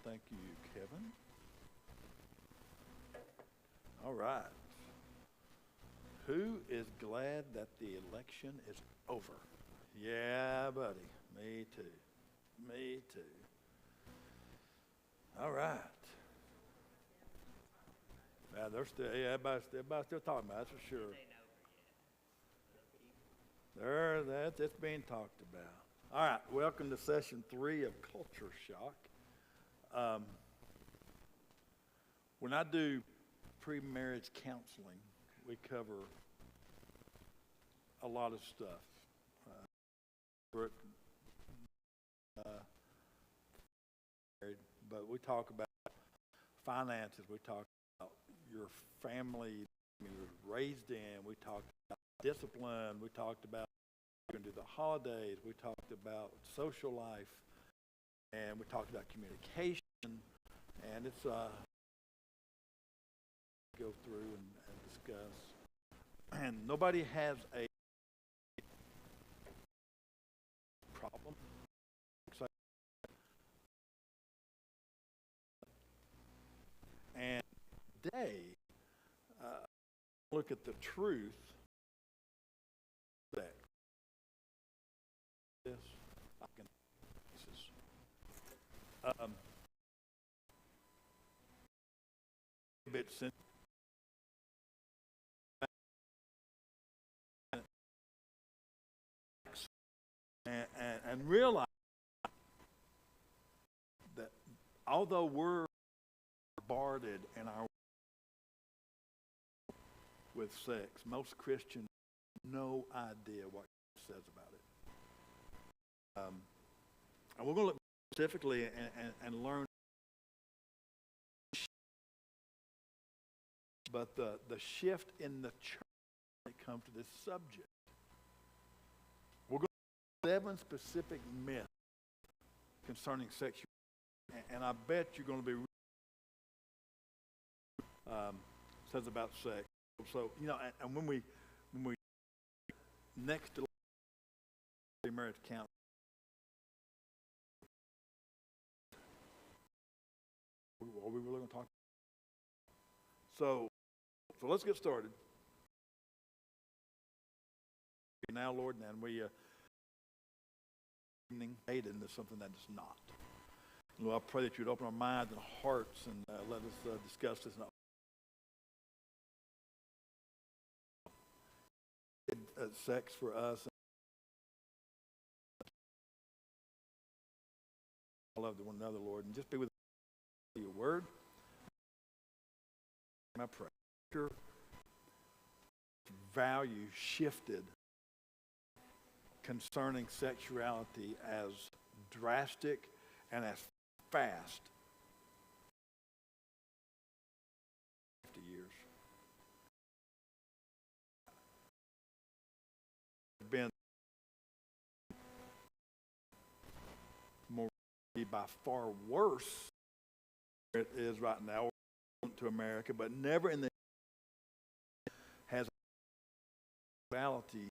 Thank you, Kevin. All right. Who is glad that the election is over? Yeah, buddy. Me too. Me too. All right. Yeah, they're still, everybody's still talking about it, that's for sure. It's being talked about. All right, welcome to session 3 of Culture Shock. When I do pre-marriage counseling, we cover a lot of stuff. But we talk about finances, we talk about your family you were raised in, we talked about discipline, we talked about going to the holidays, we talked about social life, and we talked about communication, and it's go through and discuss. And nobody has a problem. And today, look at the truth that this I can this is a bit sensitive. And realize that although we're bombarded in our with sex, most Christians have no idea what it says about it. And we're going to look specifically and learn. But the shift in the church when it comes to this subject. We're going to 7 specific myths concerning sexuality, and I bet you're going to be says about sex. So and when we next to marriage count, are we really going to talk? So let's get started. Now, Lord, and we made into something that is not. Lord, I pray that you'd open our minds and hearts and let us discuss this. Sex for us. I love one another, Lord, and just be with your word. I pray your value shifted concerning sexuality as drastic and as fast 50 years. Been more by far worse than it is right now to America, but never in the has reality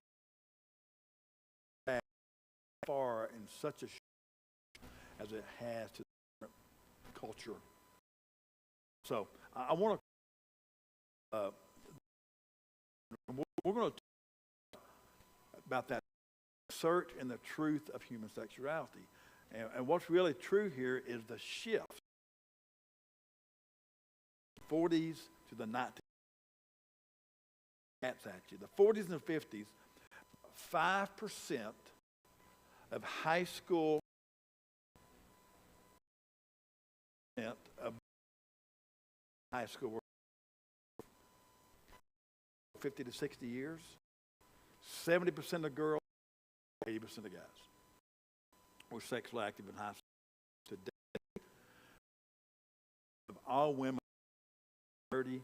that far in such a as it has to the culture. So I want to we're going to talk about that search and the truth of human sexuality. And what's really true here is the shift 40s to the 90s. That's actually the 40s and 50s, 5% of high school of high school were 50 to 60 years, 70% of girls, 80% of guys were sexually active in high school. Today, of all women 30,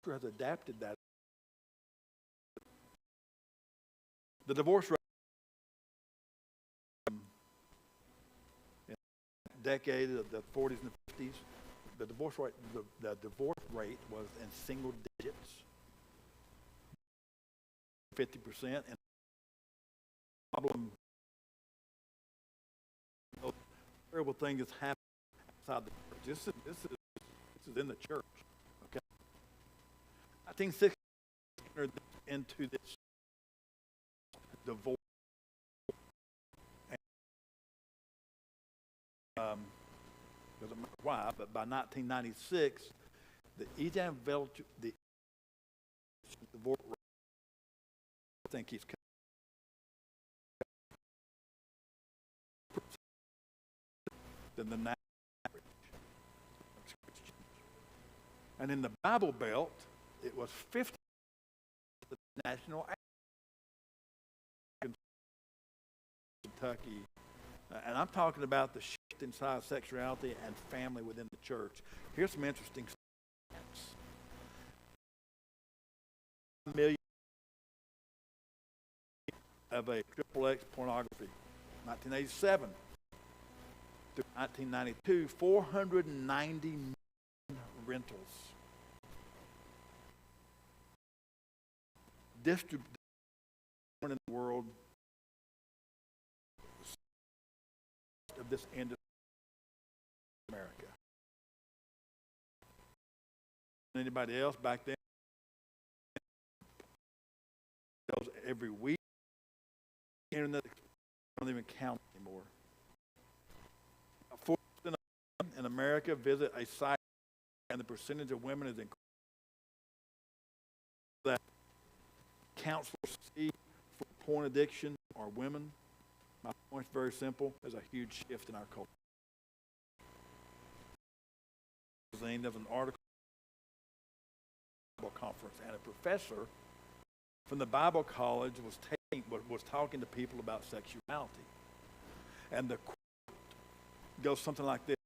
has adapted that. The divorce rate in the decade of the 40s and the 50s, the divorce rate was in single digits, 50%, and the problem terrible thing that's happening outside the church. This is in the church. Okay. 1960 entered into this divorce. Doesn't matter why, but by 1996, the evangelical, the divorce rate, I think he's than the national average. And in the Bible Belt, it was 50 the national average. Kentucky, and I'm talking about the shift inside sexuality and family within the church. Here's some interesting stats. 1 million of a triple X pornography, 1987 through 1992, 490 million rentals. Distributed in the world of this industry in America. Anybody else back then? Every week, internet don't even count anymore. 4% in America visit a site, and the percentage of women is increasing. That counselors see for porn addiction are women. My point is very simple. There's a huge shift in our culture. There's an article conference, and a professor from the Bible college was talking to people about sexuality, and the quote goes something like this: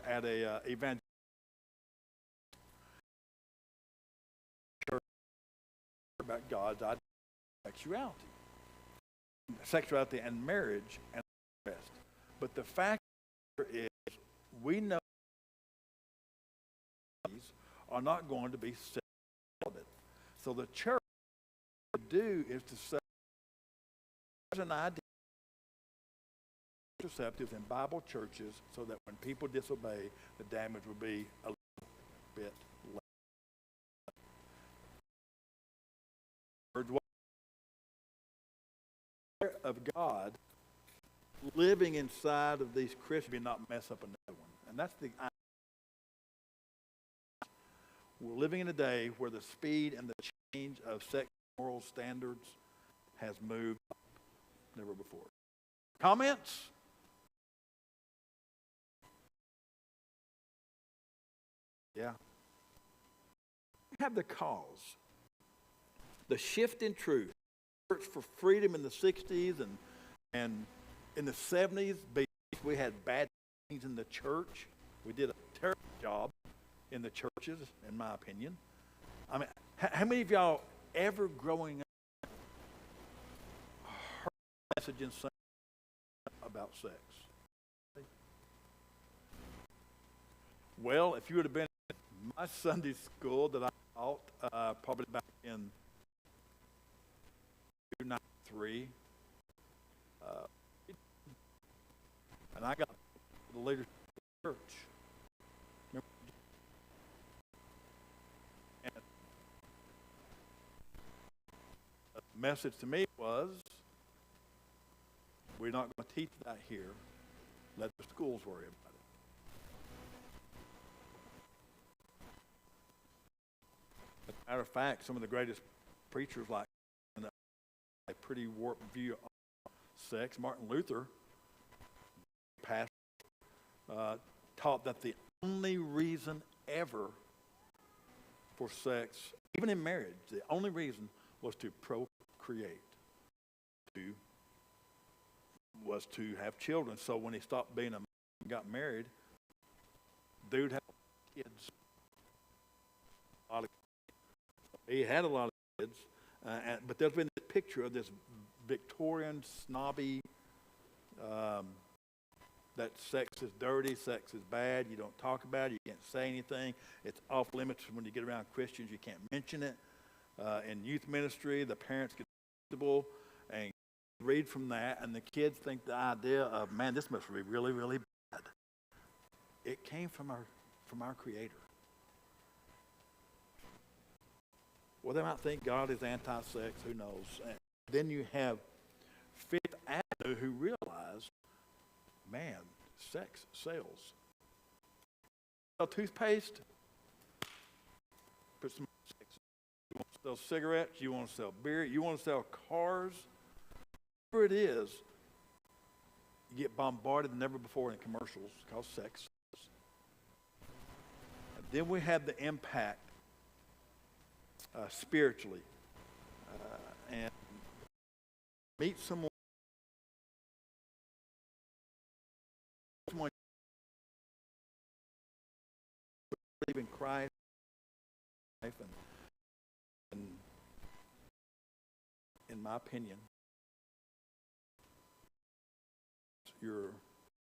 at a evangelical church about God's idea of sexuality and marriage and the rest. But the fact is, we know these are not going to be celibate. So the church to do is to say there's an idea of contraceptives in Bible churches so that when people disobey, the damage will be a little bit less. Of God living inside of these Christians and not mess up another one. And that's the idea. We're living in a day where the speed and the change of sex moral standards has moved up never before. Comments? Yeah. We have the cause. The shift in truth. Search for freedom in the 60s and in the 70s, we had bad things in the church. We did a terrible job in the churches, in my opinion. I mean, how many of y'all ever growing up heard a message in Sunday about sex? Well, if you would have been in my Sunday school that I taught probably back in 1993, and I got the leadership of the church. And the message to me was, we're not going to teach that here. Let the schools worry about it. As a matter of fact, some of the greatest preachers like a pretty warped view of sex. Martin Luther, pastor, taught that the only reason ever for sex, even in marriage, the only reason was to procreate, was to have children. So when he stopped being a man and got married, dude had kids. He had a lot of kids, but there's been this picture of this Victorian snobby, that sex is dirty, sex is bad, you don't talk about it, you can't say anything, it's off limits when you get around Christians, you can't mention it. In youth ministry, the parents get comfortable and read from that, and the kids think the idea of, man, this must be really, really bad. It came from our Creator. Well, they might think God is anti-sex. Who knows? And then you have Fifth Avenue who realized, man, sex sells. Sell toothpaste, put some sex. You want to sell cigarettes, you want to sell beer, you want to sell cars, whatever it is, you get bombarded never before in commercials because sex sells. And then we have the impact spiritually, and meet someone believe in Christ, and in my opinion, you're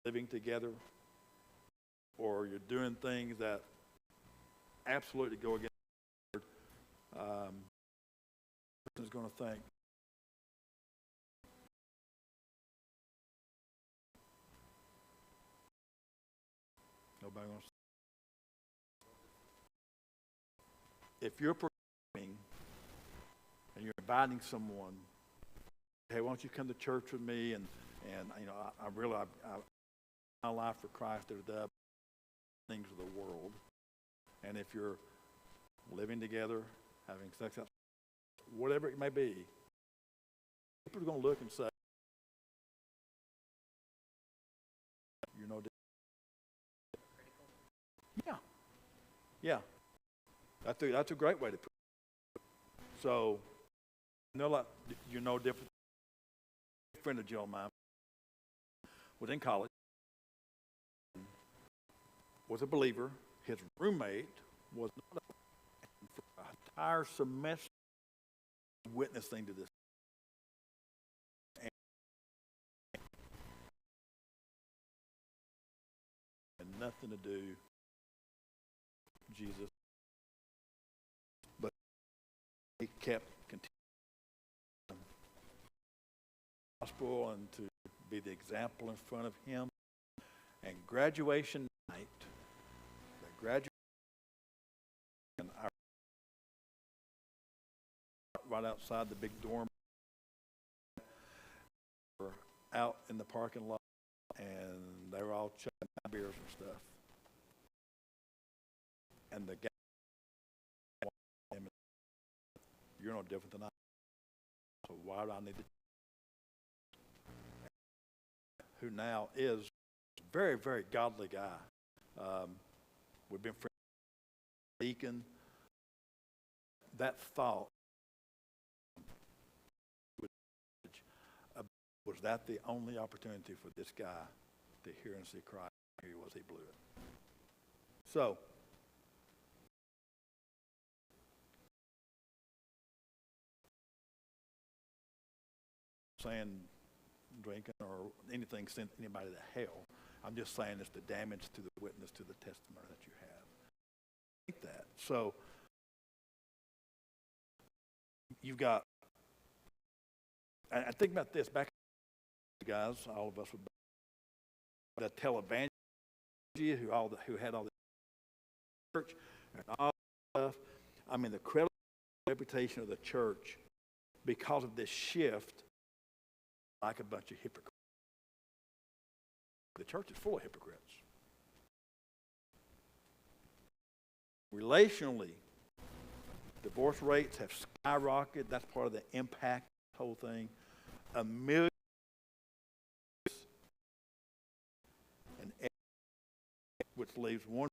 living together, or you're doing things that absolutely go against the Lord. Person's going to think, nobody wants. If you're proclaiming and you're inviting someone, hey, why don't you come to church with me? And you know, I realize my life for Christ is the things of the world. And if you're living together, having sex, whatever it may be, people are going to look and say, you're no different. Yeah. That's a great way to put it. So, you're no different. A friend of Joe of mine was in college, was a believer. His roommate was not a believer. For an entire semester witnessing to this. And nothing to do with Jesus. But he kept continuing the gospel and to be the example in front of him. And graduation night, the graduation, and right outside the big dorm, were out in the parking lot, and they were all chugging beers and stuff. And the guy, you're no different than I am. So why do I need to? Who now is a very, very godly guy. We've been friends with Deacon. That thought, was that the only opportunity for this guy to hear and see Christ? Here he was, he blew it. So, saying drinking or anything sent anybody to hell. I'm just saying it's the damage to the witness, to the testimony that you have. I think that. So, you've got, I think about this, back guys, all of us would the televangelist who had all the church and all that stuff. I mean, the credible reputation of the church because of this shift, like a bunch of hypocrites. The church is full of hypocrites. Relationally, divorce rates have skyrocketed. That's part of the impact of the whole thing. 1 million and which leaves one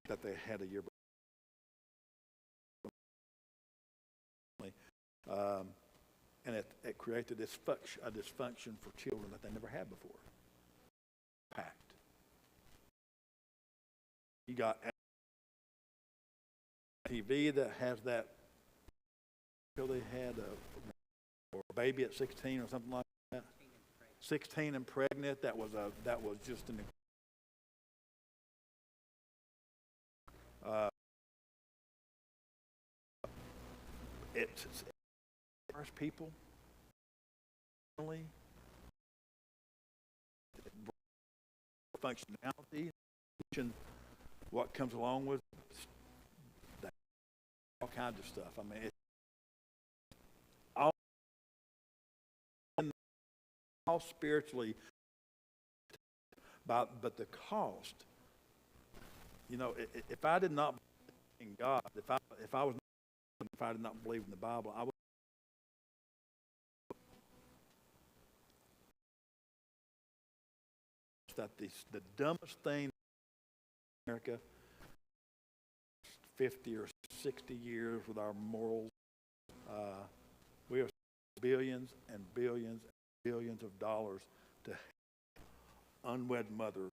that they had a year before. And it created a dysfunction for children that they never had before. Packed. You got TV that has that. They had a baby at 16 or something like that. 16 and pregnant. That was just an. it's people, functionality, what comes along with that, all kinds of stuff. I mean, it's all spiritually, but the cost. You know, if I did not believe in God, if I did not believe in the Bible, I would. That the dumbest thing in America, 50 or 60 years with our morals, we are billions and billions and billions of dollars to unwed mothers,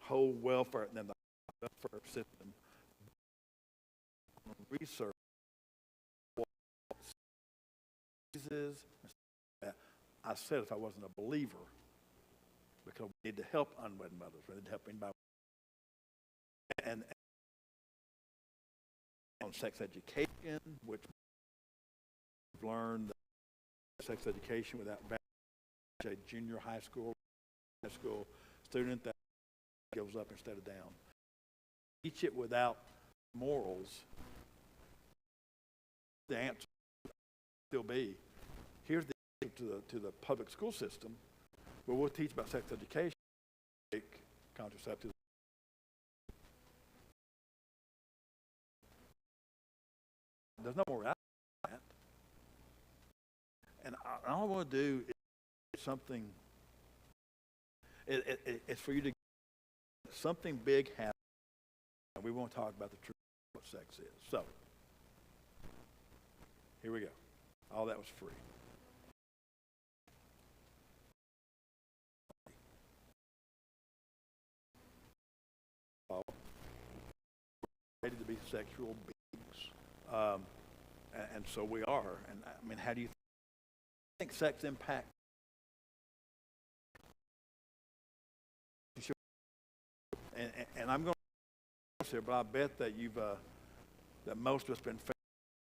whole welfare, and then the welfare system, research, diseases. I said if I wasn't a believer, because we need to help unwed mothers, we need to help anybody. And on sex education, which we've learned that sex education without a junior high school student that goes up instead of down. Teach it without morals. The answer will still be, here's the answer to the public school system, where we'll teach about sex education, contraceptives. There's no more out of that. And all I want to do is something, it's for you to get something big happen. And we won't talk about the truth of what sex is. So, here we go. All that was free. Ready to be sexual beings. And so we are. And I mean, how do you think sex impacts? And I'm going to here, but I bet that that most of us have been faithful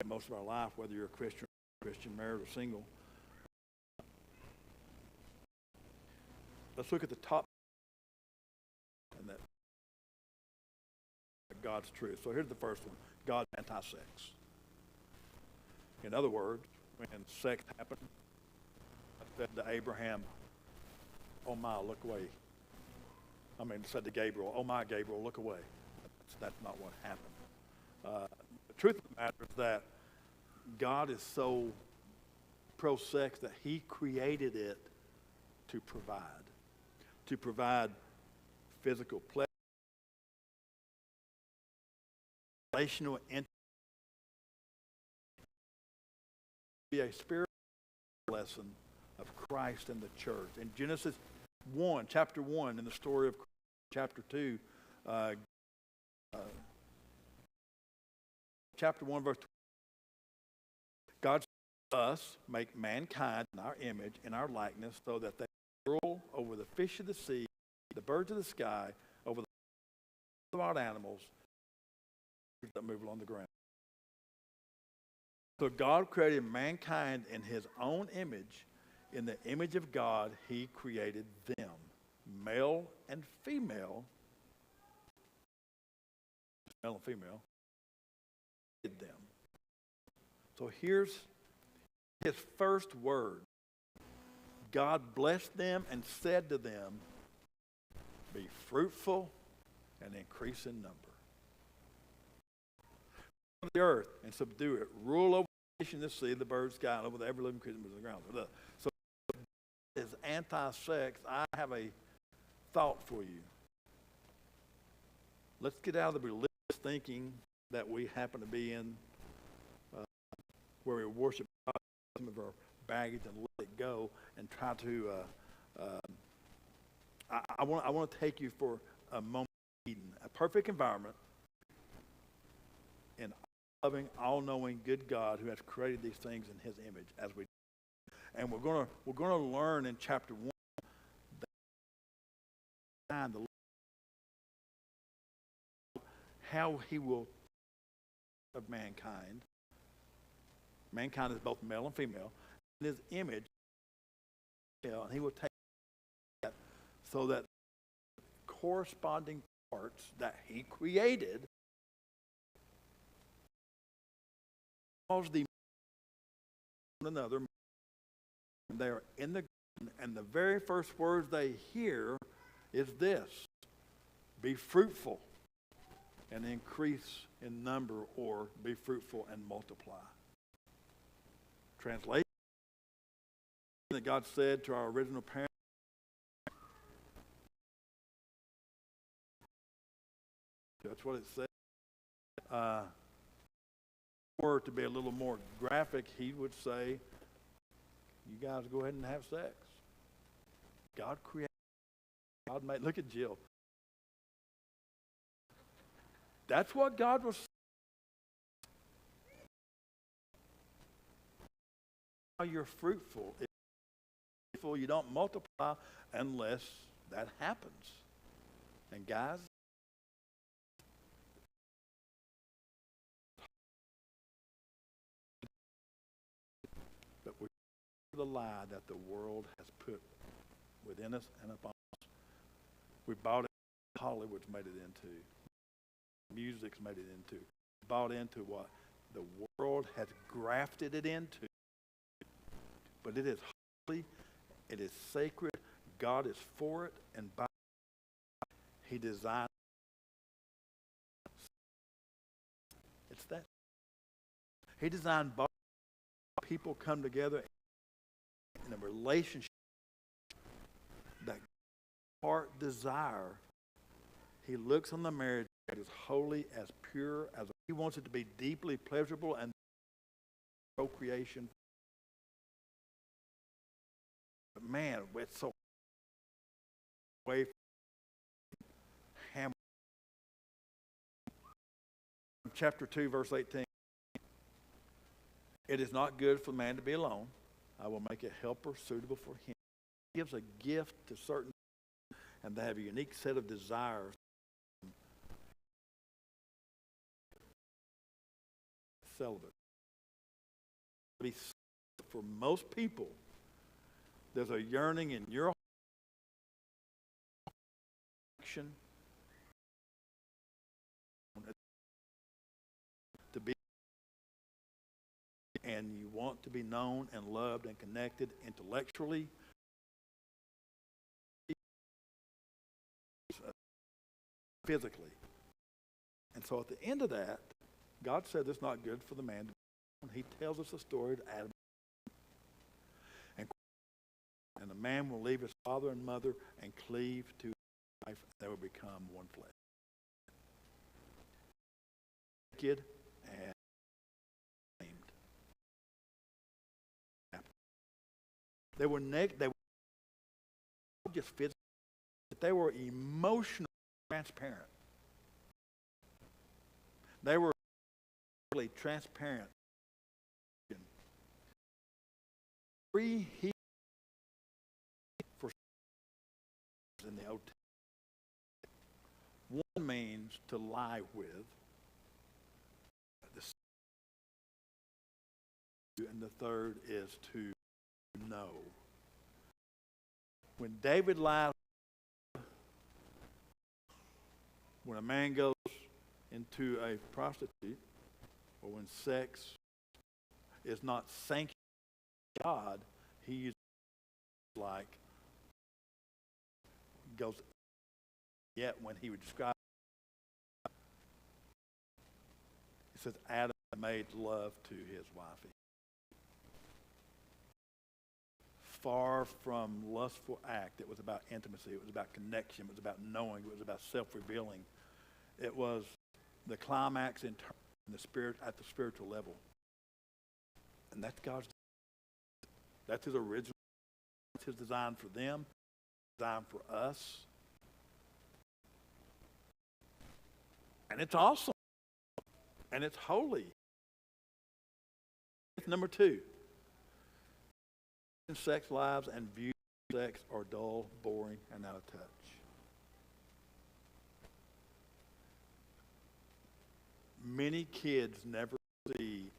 most of our life, whether you're a Christian, married, or single. Let's look at the top, and that God's truth. So here's the first one: God's anti-sex. In other words, when sex happened, I said to Abraham, "Oh my, look away." I mean, said to Gabriel, "Oh my, Gabriel, look away." That's not what happened. The truth of the matter is that God is so pro-sex that He created it to provide physical pleasure, relational intimacy, be a spiritual lesson of Christ and the church. In Genesis 1, chapter 1, in the story of chapter 2, chapter 1, verse 20, God said, us make mankind in our image, in our likeness, so that they rule over the fish of the sea, the birds of the sky, over the wild animals that move along the ground. So God created mankind in His own image. In the image of God, He created them, male and female. Male and female. Did them. So here's His first word. God blessed them and said to them, "Be fruitful and increase in number. Fill the earth and subdue it. Rule over the fish in the sea, the birds, sky, and over every living creature on the ground." So is anti-sex. I have a thought for you. Let's get out of the religious thinking that we happen to be in, where we worship God, some of our baggage, and let it go, and try to. I want to take you for a moment of Eden, a perfect environment, in loving, all-knowing, good God who has created these things in His image, as we. And we're gonna learn in chapter 1 how He will of mankind. Mankind is both male and female. In his image, and he will take that so that corresponding parts that he created cause the one another. They are in the garden, and the very first words they hear is this: be fruitful and increase in number, or be fruitful and multiply. Translation that God said to our original parents. That's what it said. Or to be a little more graphic, he would say, you guys go ahead and have sex. God created. God made. Look at Jill. That's what God was saying. You're fruitful. If you're fruitful, you don't multiply unless that happens. And guys, but we the lie that the world has put within us and upon us. We bought it. Hollywood's made it into. Music's made it into. Bought into what the world has grafted it into. But it is holy, it is sacred, God is for it, and by he designed it's that. He designed both people come together in a relationship that heart desire. He looks on the marriage as holy, as pure, as he wants it to be deeply pleasurable and procreation. But man, it's so away from chapter 2, verse 18. It is not good for man to be alone. I will make a helper suitable for him. He gives a gift to certain and they have a unique set of desires. Celibate. For most people, there's a yearning in your heart to be, and you want to be known and loved and connected intellectually, physically. And so at the end of that, God said it's not good for the man. He tells us a story to Adam. And the man will leave his father and mother and cleave to his wife, and they will become one flesh. Naked and ashamed. They were naked. They were just physical, but they were emotionally transparent. They were really transparent. Preheat for in the Old Testament. One means to lie with, and the third is to know. When David lies, when a man goes into a prostitute, or when sex is not sanctioned by God, he uses like goes. Yet when he would describe, he says Adam made love to his wife. Far from lustful act, it was about intimacy. It was about connection. It was about knowing. It was about self-revealing. It was the climax in the spirit at the spiritual level, and that's God's. That's his original. That's his design for them. Design for us, and it's awesome, and it's holy. Number 2. Sex lives and views of sex are dull, boring, and out of touch. Many kids never see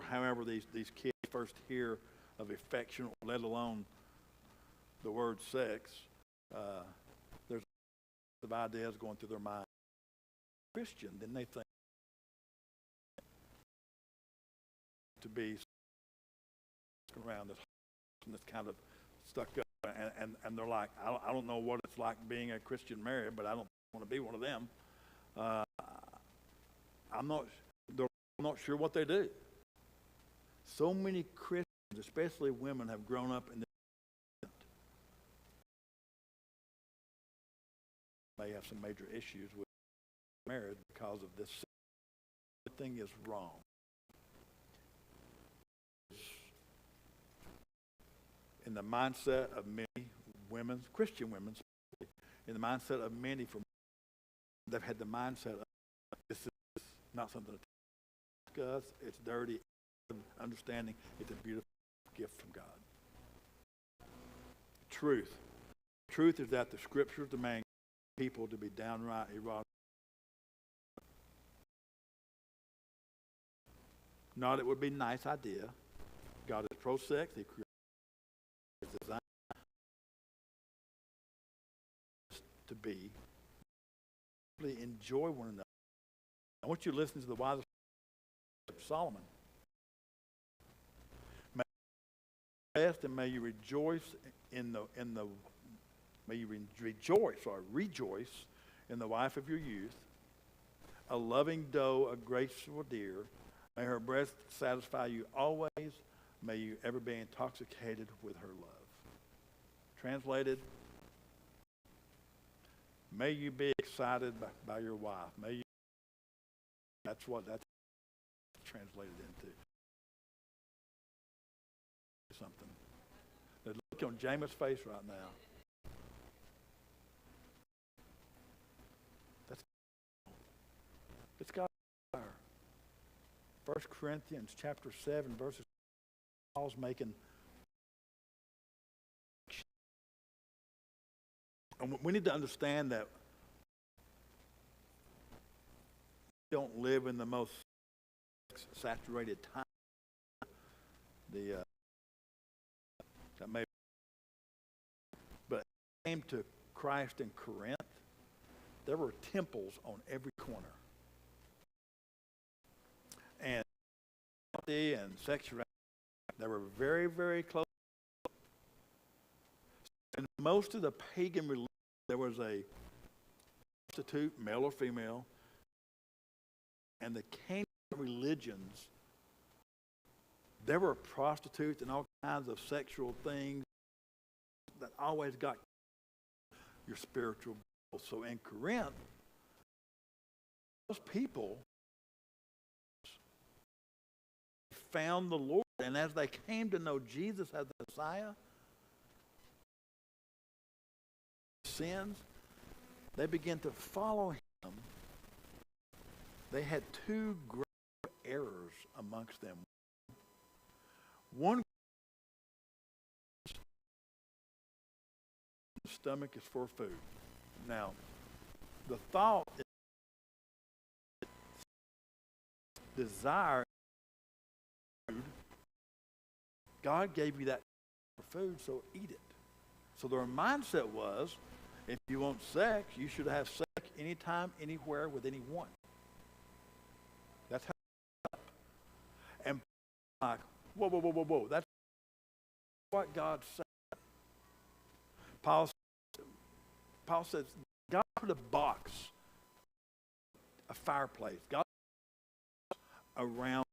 however these kids first hear of affection, let alone the word sex. There's of ideas going through their mind. Christian, then they think to be around this kind of stuck up, and they're like, I don't know what it's like being a Christian married, but I don't want to be one of them. I'm not sure what they do. So many Christians, especially women, have grown up in this. May have some major issues with marriage because of this. Everything is wrong. In the mindset of many women, Christian women, in the mindset of many, they've had the mindset of this is not something to discuss. It's dirty. Understanding it's a beautiful gift from God. Truth. Truth is that the scriptures demand people to be downright erotic. Not it would be a nice idea. God is pro-sex. He created his design to be. Really enjoy one another. I want you to listen to the wisest of Solomon. Rest and may you rejoice rejoice in the wife of your youth, a loving doe, a graceful deer. May her breast satisfy you always. May you ever be intoxicated with her love. Translated, may you be excited by your wife. May you. That's what that's translated into. Something. The look on Jameis' face right now. It's God's fire. 1 Corinthians chapter 7, verses Paul's making. And we need to understand that we don't live in the most saturated time. That may, but came to Christ in Corinth, there were temples on every corner. And sexuality, they were very, very close. In most of the pagan religions, there was a prostitute, male or female, and the Canaan religions, there were prostitutes and all kinds of sexual things that always got your spiritual goals. So in Corinth, those people found the Lord, and as they came to know Jesus as the Messiah, sins, they began to follow him. They had two great errors amongst them. One, the stomach is for food. Now, the thought is desire food. God gave you that for food, so eat it. So their mindset was, if you want sex, you should have sex anytime, anywhere, with anyone. That's how it's up. And like, whoa. That's what God said. Paul says, God put a box, a fireplace, God around,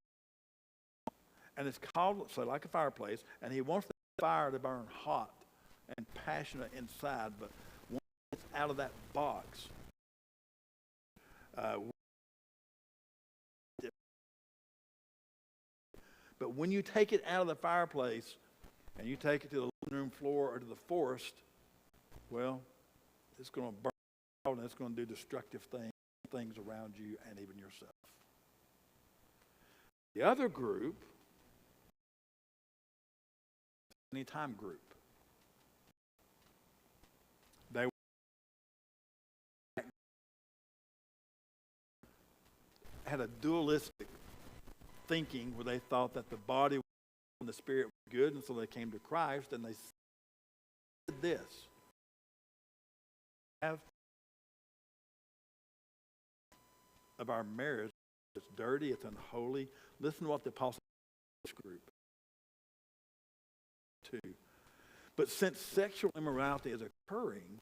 and it's called, so like a fireplace, and he wants the fire to burn hot and passionate inside, but once it's out of that box, but when you take it out of the fireplace and you take it to the living room floor or to the forest, well, it's going to burn out and it's going to do destructive things around you and even yourself. The other group, anytime group. had a dualistic thinking where they thought that the body and the spirit were good, and so they came to Christ and they did this. Have of our marriage, it's dirty, it's unholy. Listen to what the apostle group too. But since sexual immorality is occurring,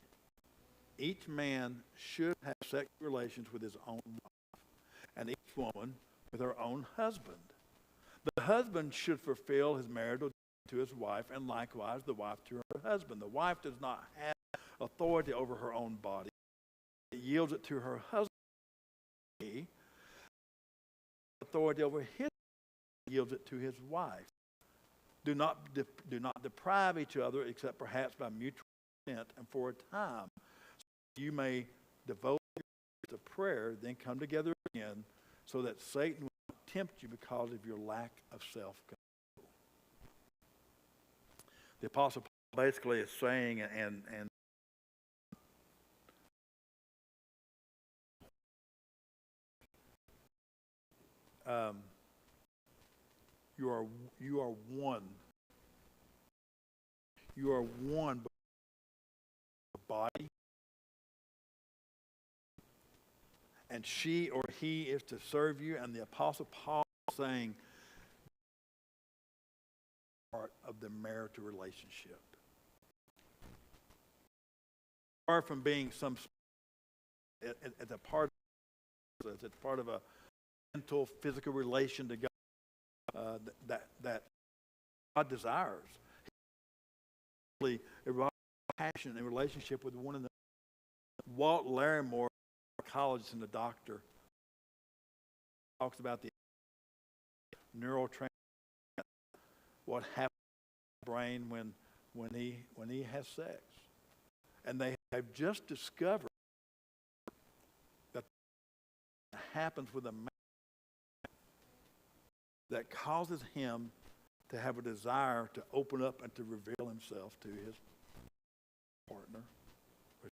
each man should have sexual relations with his own wife, and each woman with her own husband. The husband should fulfill his marital duty to his wife, and likewise the wife to her husband. The wife does not have authority over her own body. It yields it to her husband. Authority over his yields it to his wife. Do not deprive each other, except perhaps by mutual consent and for a time. So you may devote yourself to prayer, then come together again, so that Satan will not tempt you because of your lack of self-control. The Apostle Paul basically is saying, and you are one. You are one body, and she or he is to serve you. And the Apostle Paul is saying, part of the marital relationship. Far from being it's a part of a mental, physical relation to God that God desires. A passion and relationship with one another. Walt Larimore, a psychologist and a doctor, talks about the neurotransmitter, what happens in the brain when he has sex, and they have just discovered that happens with a man that causes him to have a desire to open up and to reveal himself to his partner. It's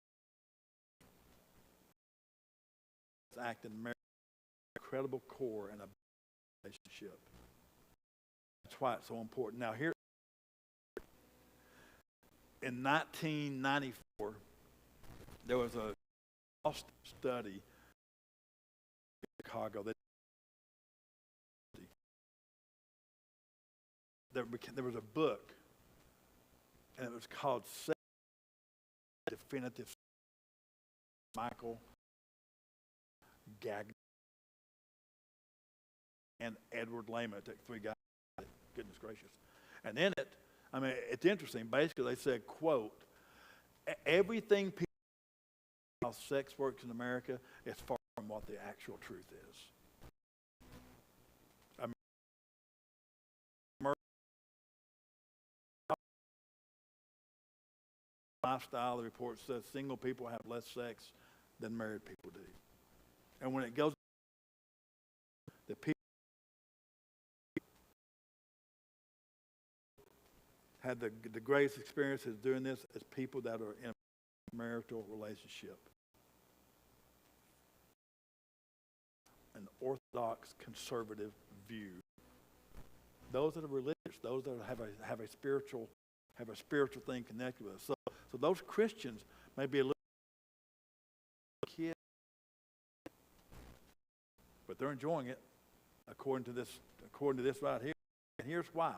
acting marriage, incredible core in a relationship. That's why it's so important. Now here, in 1994, there was a study in Chicago. There was a book, and it was called Sex Definitive. Michael Gagnon and Edward Lehman. It took 3 guys. Goodness gracious. And in it, I mean, it's interesting. Basically, they said, quote, everything people know how sex works in America is far from what the actual truth is. Lifestyle, the report says single people have less sex than married people do. And when it goes, the people had the greatest experiences doing this as people that are in a marital relationship. An orthodox conservative view. Those that are religious, those that have a spiritual thing connected with us. So those Christians may be a little kid, but they're enjoying it according to this right here. And here's why.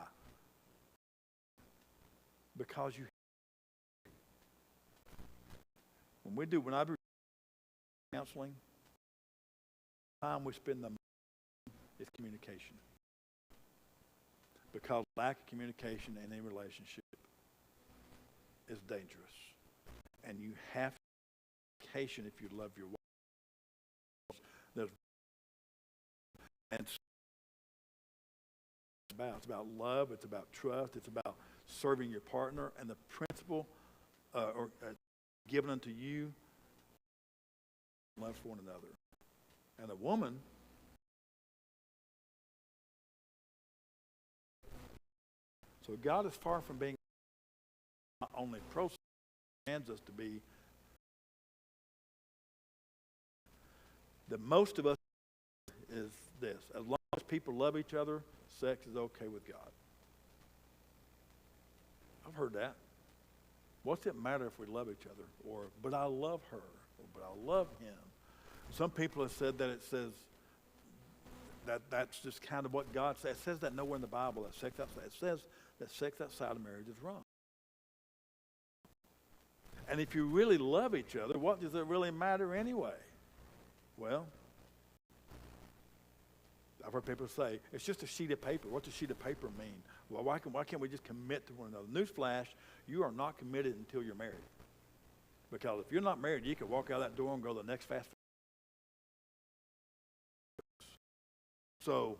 Because when I do counseling, the time we spend is communication. Because lack of communication in any relationship is dangerous. And you have to have communication if you love your wife. It's about love, it's about trust, it's about serving your partner, and the principle given unto you, love for one another. And a woman, so God is far from being not only pro, commands us to be. The most of us is this: as long as people love each other, sex is okay with God. I've heard that. What's it matter if we love each other? Or, but I love her. Or, but I love him. Some people have said that it says that's just kind of what God says. It says that nowhere in the Bible that sex outside. It says that sex outside of marriage is wrong. And if you really love each other, what does it really matter anyway? Well, I've heard people say, it's just a sheet of paper. What does a sheet of paper mean? Well, why can't we just commit to one another? Newsflash, you are not committed until you're married. Because if you're not married, you can walk out that door and go to the next fast food. So,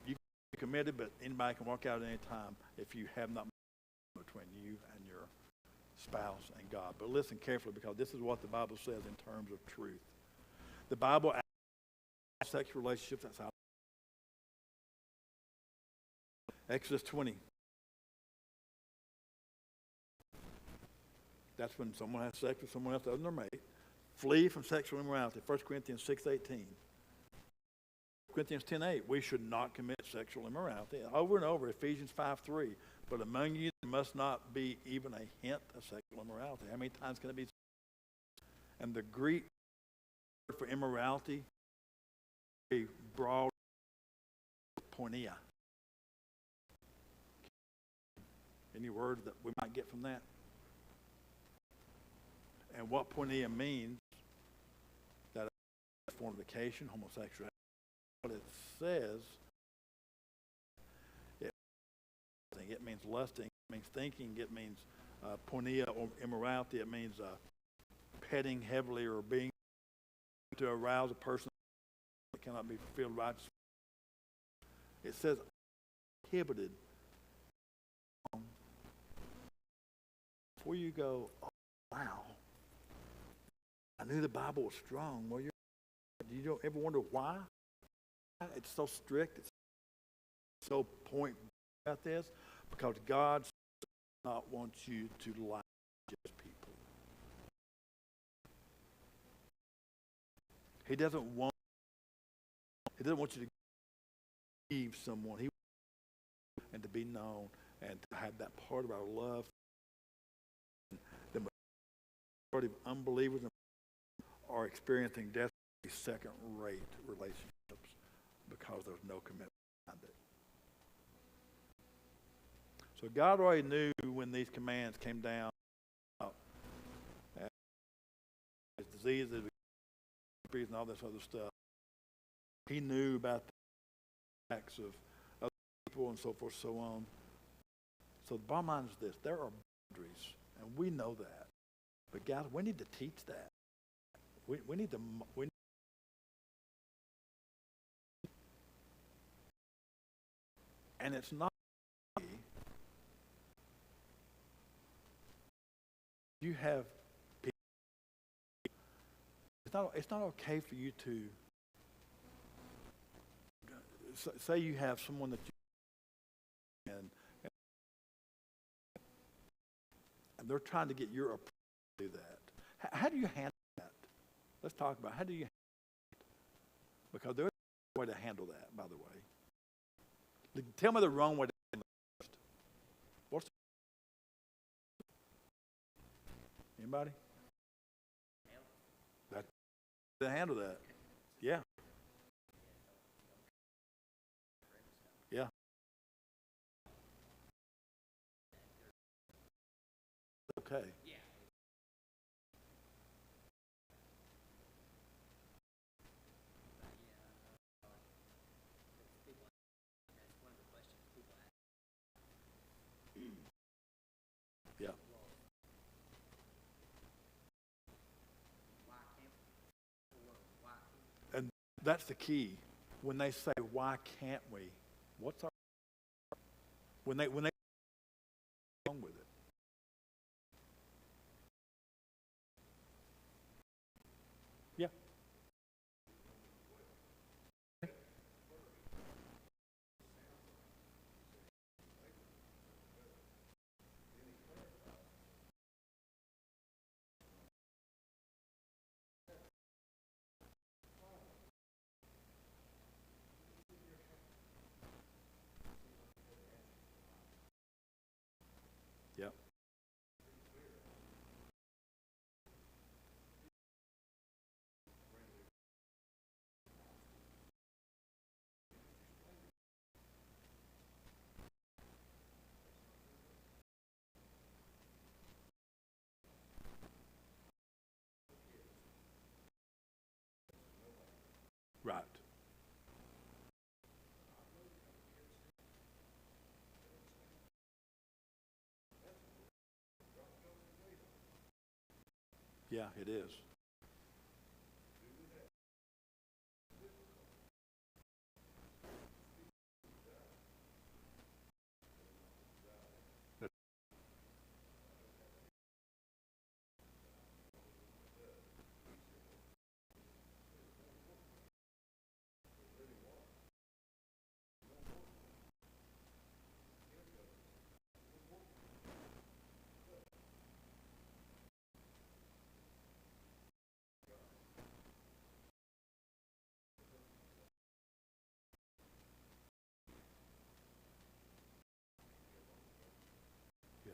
you can be committed, but anybody can walk out at any time if you have not between you and your spouse and God. But listen carefully, because this is what the Bible says in terms of truth. The Bible asks sexual relationships outside. Exodus 20. That's when someone has sex with someone else other than their mate. Flee from sexual immorality. 1 Corinthians 6:18. Corinthians 10:8. We should not commit sexual immorality. Over and over, Ephesians 5:3. But among you there must not be even a hint of sexual immorality. How many times can it be? And the Greek word for immorality is a broad porneia. Any word that we might get from that? And what porneia means, that fornication, homosexuality, what it says, it means lusting, it means thinking, it means porneia or immorality, it means petting heavily or being to arouse a person that cannot be fulfilled righteously. It says prohibited. Before you go, oh, wow, I knew the Bible was strong. Well, you don't ever wonder why it's so strict, it's so point about this? Because God does not want you to lie to just people. He doesn't want you to deceive someone. He wants and to be known and to have that part of our love. The majority of unbelievers are experiencing death second-rate relationships because there's no commitment behind it. So God already knew when these commands came down about diseases and all this other stuff. He knew about the acts of other people and so forth, so on. So the bottom line is this: there are boundaries, and we know that. But guys, we need to teach that. We need to. And it's not. You have people. It's not okay for you to say you have someone that you and they're trying to get your approval to do that. How do you handle that? Let's talk about how do you handle it? Because there's a way to handle that, by the way. Tell me the wrong way to handle it first. What's anybody? That's to handle that. Yeah. Yeah. Okay. Yeah. And that's the key. When they say, "Why can't we?" What's our when they wrong with it? Yeah. Yeah, it is. Yeah.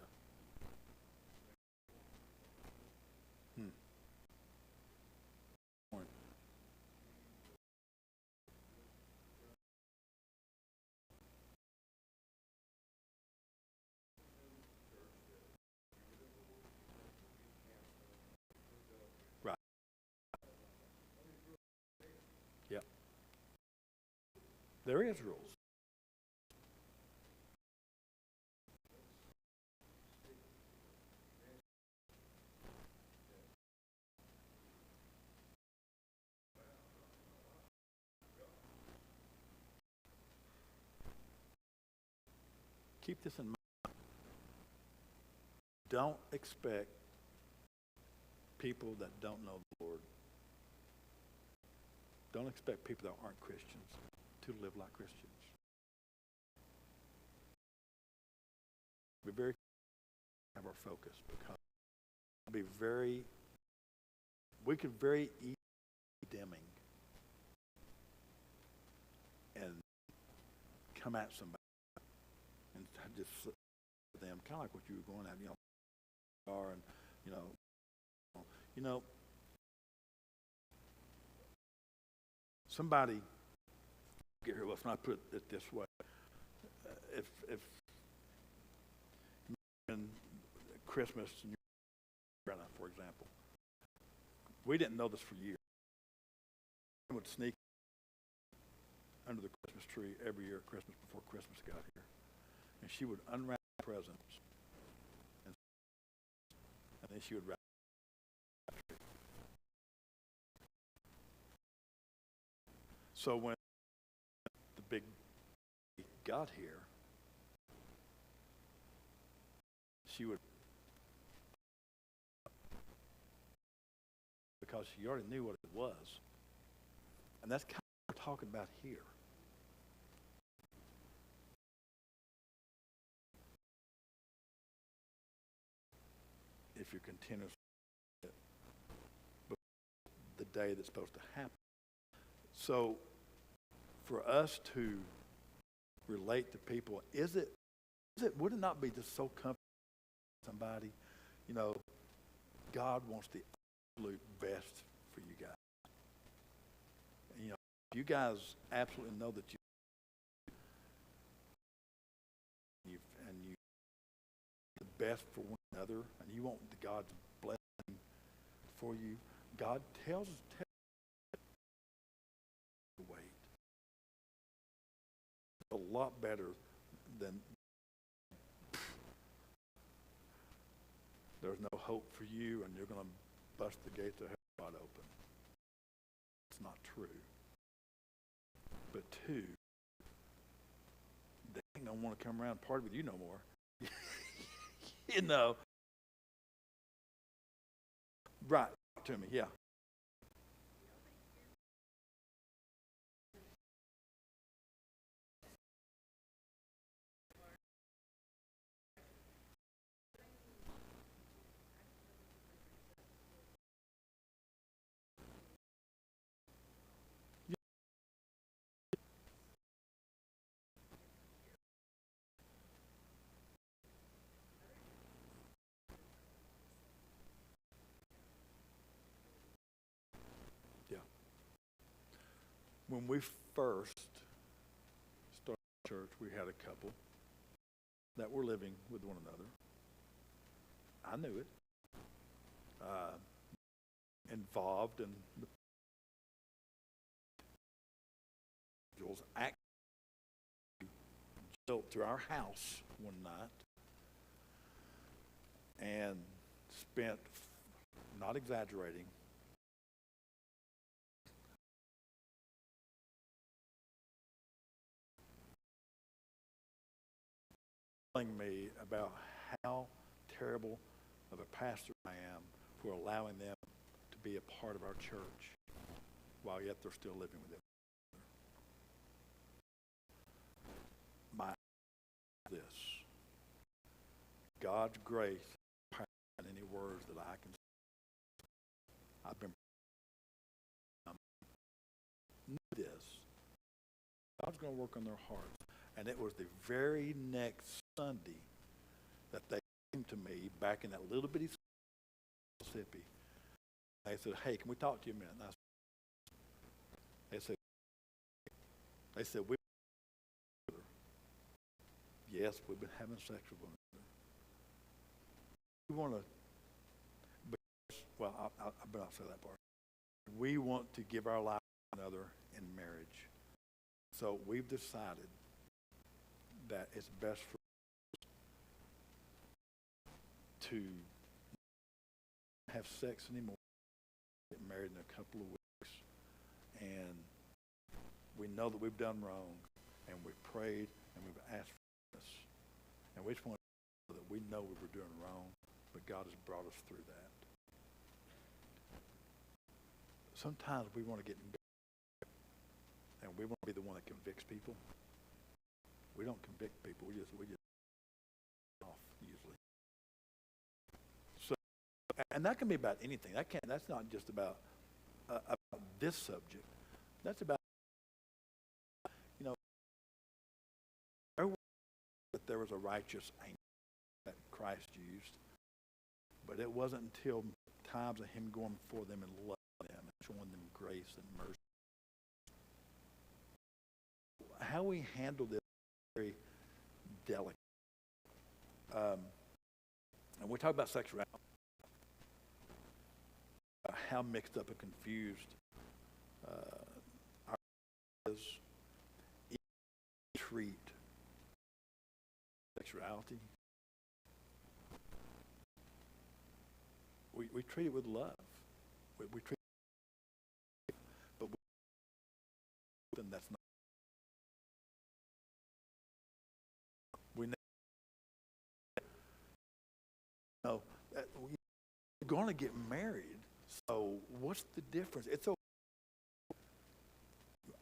Hmm. Point. Right. Yeah. There is rules. Keep this in mind. Don't expect people that don't know the Lord. Don't expect people that aren't Christians to live like Christians. Be very have our focus because we could very easily be dimming and come at somebody and just slip to them, kind of like what you were going at, and you know, you know, somebody get here. Let's not put it this way. If in Christmas, for example, we didn't know this for years. We would sneak under the Christmas tree every year at Christmas before Christmas got here, and she would unwrap presents, and then she would wrap the tree. So when the big got here, she would, because she already knew what it was. And that's kind of what we're talking about here. If you're continuously the day that's supposed to happen. So for us to relate to people, would it not be just so comforting to somebody? God wants the absolute best for you guys. You guys absolutely know that you the best for one another, and you want God's blessing for you. God tells us to wait. It's a lot better than there's no hope for you, and you're going to bust the gates of hell wide open. It's not true. But two, they ain't gonna want to come around and party with you no more. Right, to me, yeah. Yeah. When we first started church, we had a couple that were living with one another. I knew it. Involved in the individuals actually built to our house one night and spent not exaggerating, telling me about how terrible of a pastor I am for allowing them to be a part of our church while yet they're still living with it. My this. God's grace in any words that I can say. I've been this. God's going to work on their hearts. And it was the very next Sunday that they came to me back in that little bitty Mississippi. They said, "Hey, can we talk to you a minute?" And they said, "Yes, we've been having sex with one another. We want to, well, I better not say that part. We want to give our life to one another in marriage. So we've decided that it's best for us to have sex anymore, get married in a couple of weeks, and we know that we've done wrong, and we've prayed, and we've asked for forgiveness, and we just want to know that we know we were doing wrong, but God has brought us through that." Sometimes we want to get in God, and we want to be the one that convicts people. We don't convict people. We just off usually. So, and that can be about anything. That's not just about this subject. That's about, you know, that there was a righteous anger that Christ used, but it wasn't until times of Him going before them and loving them and showing them grace and mercy. How we handle this is very delicate. And we talk about sexuality, how mixed up and confused our is treat sexuality. We treat it with love. We treat it, but then that's not. We know that we're going to get married. So what's the difference? It's okay.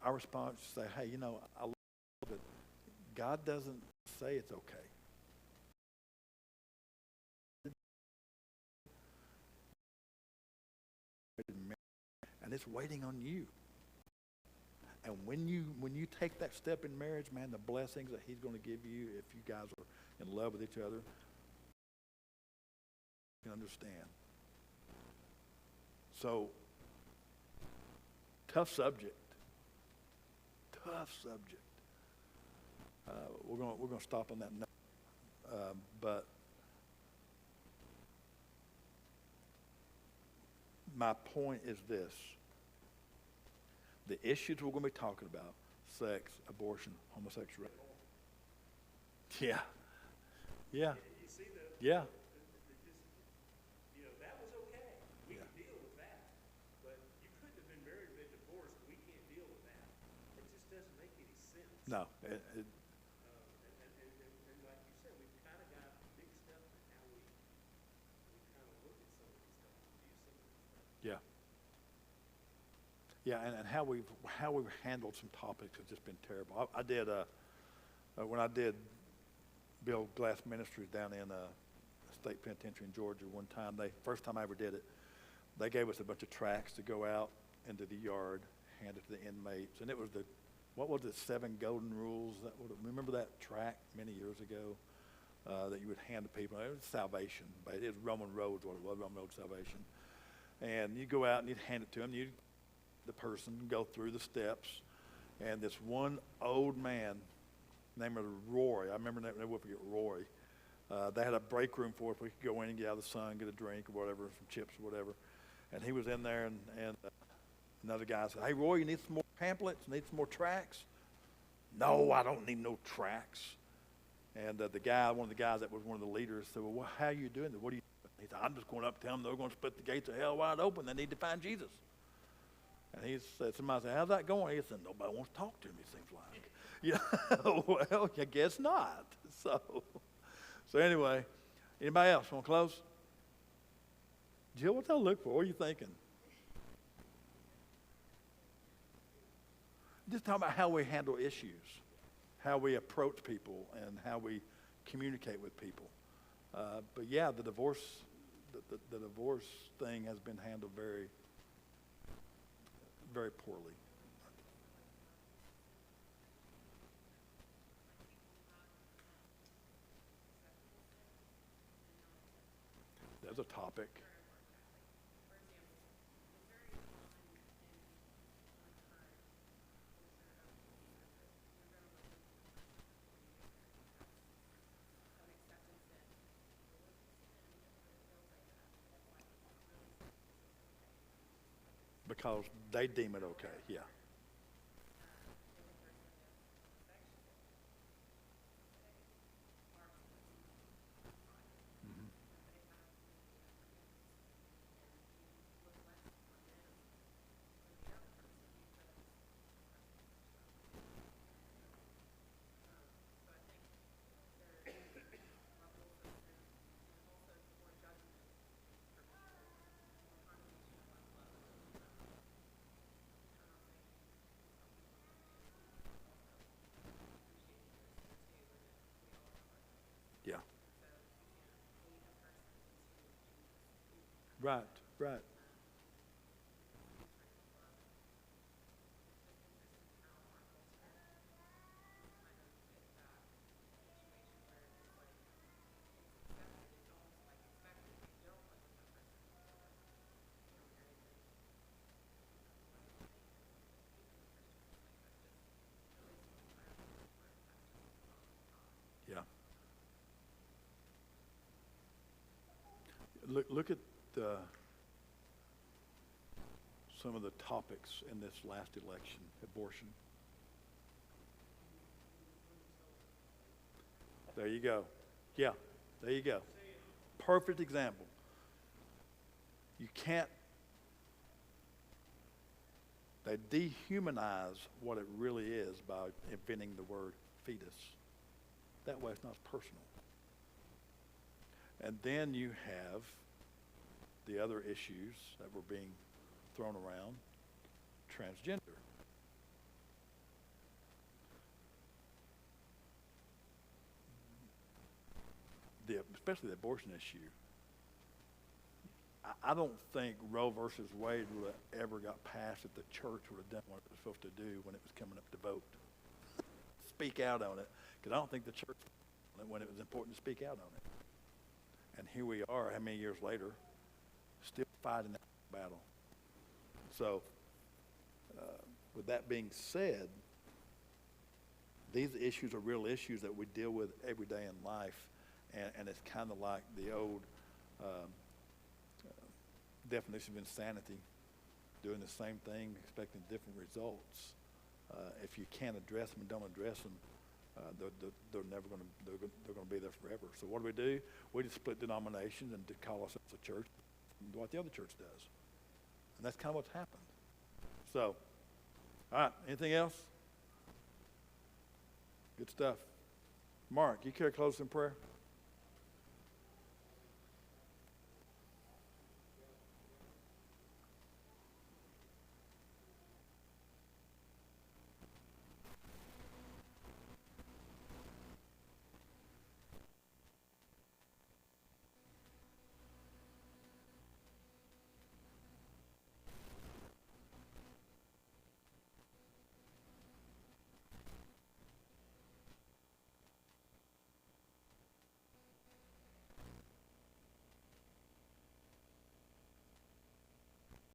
Our response is to say, "Hey, I love it, but God doesn't say it's okay." And it's waiting on you. And when you take that step in marriage, man, the blessings that He's going to give you if you guys are in love with each other, you can understand. So, tough subject. We're going to stop on that note. But my point is this. The issues we're going to be talking about: sex, abortion, homosexuality. Yeah. You see Yeah. that was okay. We can deal with that. But you couldn't have been married and been divorced. We can't deal with that. It just doesn't make any sense. No. And like you said, we've kind of got mixed up in how we kind of look at some of these stuff, view some of these stuff. Yeah. Yeah, and how we've handled some topics has just been terrible. I did when I did build Glass Ministries down in state penitentiary in Georgia one time. First time I ever did it, they gave us a bunch of tracts to go out into the yard, hand it to the inmates, and it was what was it, 7 golden rules? Remember that tract many years ago that you would hand to people? It was salvation, but it was Roman roads, what it was, Roman road salvation. And you go out and you'd hand it to them. The person go through the steps, and this one old man named Roy, I remember that, never forget Roy. They had a break room for us. We could go in and get out of the sun, get a drink or whatever, some chips or whatever. And he was in there, and another guy said, "Hey, Roy, you need some more pamphlets? Need some more tracts?" "No, I don't need no tracts." And one of the guys that was one of the leaders said, "Well, how are you doing that? What are you doing?" He said, I'm just going up to tell them they're going to split the gates of hell wide open. They need to find Jesus. And he said, somebody said, how's that going? He said, nobody wants to talk to me, it seems like. Yeah, well, I guess not. So anyway, anybody else want to close? Jill, what's that look for? What are you thinking? Just talking about how we handle issues, how we approach people, and how we communicate with people. But yeah, the divorce thing has been handled very, very poorly. There's a topic. Because they deem it okay, yeah. Mhm. Yeah. Right, right. Yeah. Look at some of the topics in this last election. Abortion. There you go. Yeah, there you go. Perfect example. You can't, they dehumanize what it really is by inventing the word fetus. That way it's not personal. And then you have the other issues that were being thrown around, transgender. Especially the abortion issue. I don't think Roe versus Wade would have ever got passed if the church would have done what it was supposed to do when it was coming up to vote. Speak out on it, because I don't think the church when it was important to speak out on it. And here we are, how many years later, still fighting that battle. So, with that being said, these issues are real issues that we deal with every day in life, and it's kind of like the old definition of insanity, doing the same thing, expecting different results. If you can't address them and don't address them, they're never going to. They're going to be there forever. So what do? We just split denominations and to call ourselves a church, and do what the other church does, and that's kind of what's happened. So, all right. Anything else? Good stuff. Mark, you care to close in prayer?